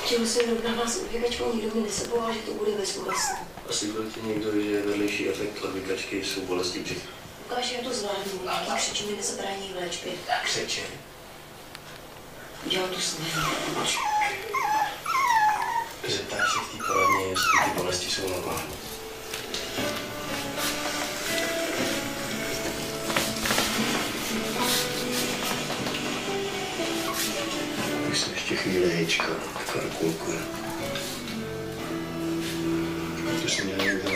Čeho se jenom na vás odvykačkou nikdo mi neseboval, že to bude bezbolestné. Asi byl ti někdo, že vedlejší efekt odvykačky jsou bolesti břicha. Ukáž, já to zvládnu. Jaký křeči mi nezabrání v léčbě. Tak křeče. Dělal tu snahu. Zeptáš se v té poradně, jestli ty bolesti jsou normální. Tak jsem ještě chvíli hejčka, karkulku. To jsem měl někdo.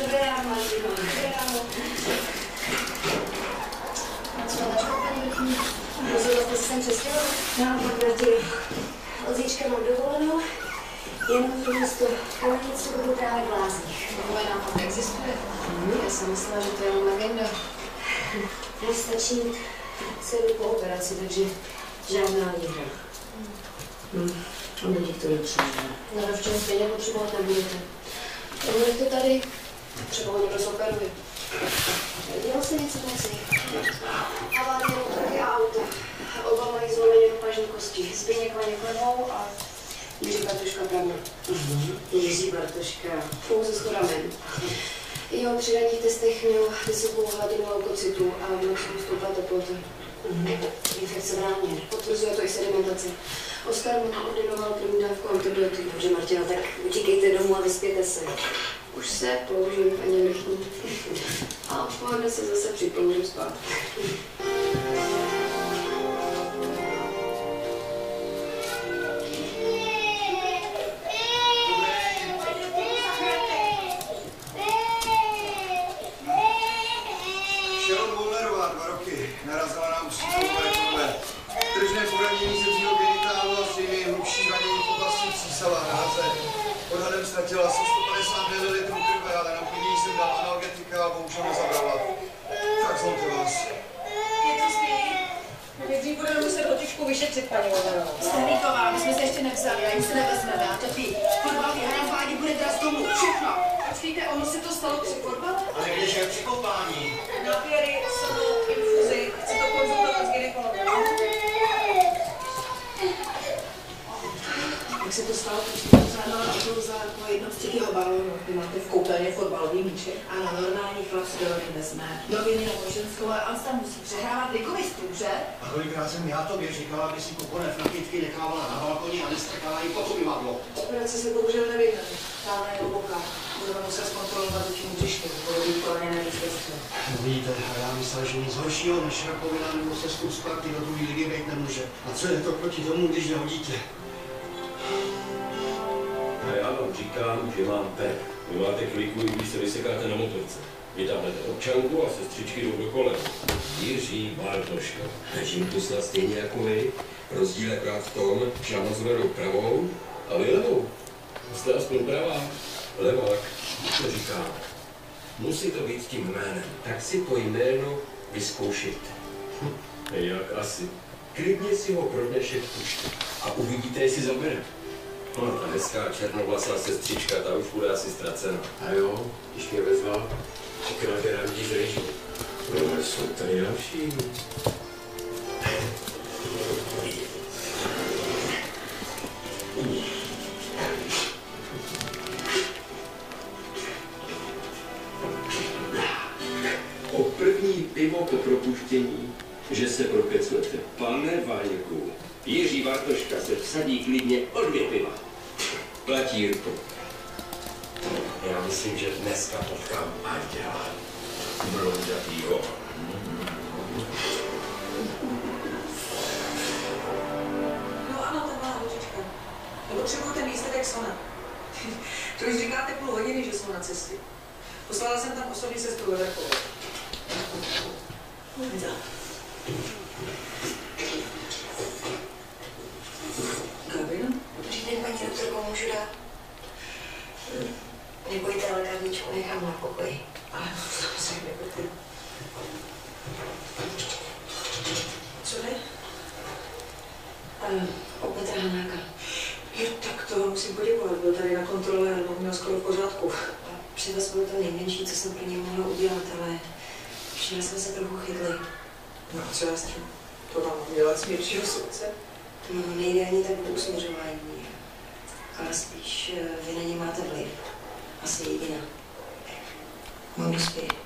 Dobré ráno, Martino. Dobré ráno. Co máš, paní Vrchní? Rozhodla jste se sem přestěhovat? Naopak, Martino. Od zítřka mám dovolenou, jenom to místo kamenice budu trávit v lázních. Takové nápad existuje? Já jsem myslela, že to je jenom legenda. Nestačí mít celou po operaci, takže žádná výhra. A budík to nepřijde. No, v čem stejně potřebovat nebudete. Nebude to tady. Třeba ho někdo zoperuje. Dělal se něco moci. Havárie motorky a auto. Oba mají zlomené pažní kosti. Zbyněk Vaně Klevou a Jiří Bartoška Pravna. Jiří Bartoška. Pouze s ramen. Jeho při ranních testech měl vysokou hladinu leukocytů a v noci stoupla teplota. Infekce v rámě. Potvrzuje to i sedimentace. Oskar mu ordinoval první dávku antibiotik. Dobře, Martina, tak utíkejte domů a vyspěte se. Už se položím, paní Vrchní. A odpoledne se zase připoložím spát. Sharon Wollerová, 2 roky, narazila na ústřičkové kurve. Tržné poranění ze vřího genitálu a zřejmě hlubší zranění v oblasti přísala na haze. Odhadem ztratila asi 150 ml krve, ale na podíjí jsem dal analgetika a bohužel nezabrala. Tak zvolte vás. Jak to spí? Nejdřív budeme muset otičku vyšetřit, paní Wollerová. Sterlíková, my jsme se ještě nepsali, já jim se nevezmeme, a trpí. Fotbal vyhrávání bude teda z tomu, všechno. Počkejte, ono se to stalo při fotbale? Ale když je při koupání. Napěry, sodu, infuzi. Chci to konzultovat s gynekologem. Jak se to stalo, když jste pořádala auto za jednostříkého balónu. Vy máte v koupelně fotbalový míček. Ano, normální chlap si do rody vezme. Do viny nebo ženskou, ale on se tam musí přehrávat ligovistů, že? A kolikrát jsem já tobě říkala, aby si kuponev na kytky nechávala na balkoně a nestrkala jí pod umyvadlo. Operace se bohužel nevyhne. Táhle je oboká. Budeme muset zkontrolovat učení břišky. Bude být koleněné výzvěství. Víte, já myslel, že nic horšího než rakovina nebo sestup z party do druhé ligy být nemůže. A co je to proti tomu, když nehodíte? A já vám říkám, že mám pech. Vy máte kliku, i když se vysekáte na motorce. Vy tam jdete občanku a sestřičky jdou do kolem. Jiří Bartoška. Žím tu snad stejně jako vy. Rozdíl akorát v tom, že já mám zvedou pravou a vy levou. Jste aspoň pravá. Levák, to říkám. Musí to být tím jménem. Tak si to jméno vyzkoušejte. Jak asi? Klidně si ho pro dnešek pušte a uvidíte, jestli zabere. No, ta hezká černovlasá sestřička, ta už bude asi ztracena. A jo, když mě vezval, tak naběrám ti řeži. No, ale jsou tady další. O první pivo po propuštění, že se prokecnete. Pane Vaňku, Jiří Bartoška se vsadí klidně o 2 piva. Platí, Jirko. Já myslím, že dneska potkám Anděla. Blondětýho. No ano, taková hočička. Nepotřebuji ten výsledek sona. To už říkáte půl hodiny, že jsou na cestě. Poslala jsem tam osobní sestru Veverkovou. Gabino? Dobrý den, paní doktorko, můžu dát? Nebojte, lékárničku nechám na pokoji. Ale samozřejmě, nebojte. Co jde? O Petra Hanáka. Jo, tak to musím poděkovat. Byl tady na kontrole a měl skoro v pořádku. A přivez byl to nejmenší, co jsem pro něj mohla udělat, ale všichni jsme se trochu chytli. No a třeba s tím? To vám dělat smírčího soudce? No, nejde ani tak o usměřování, ale spíš vy na ně máte vliv. Asi jediná. On dospěje.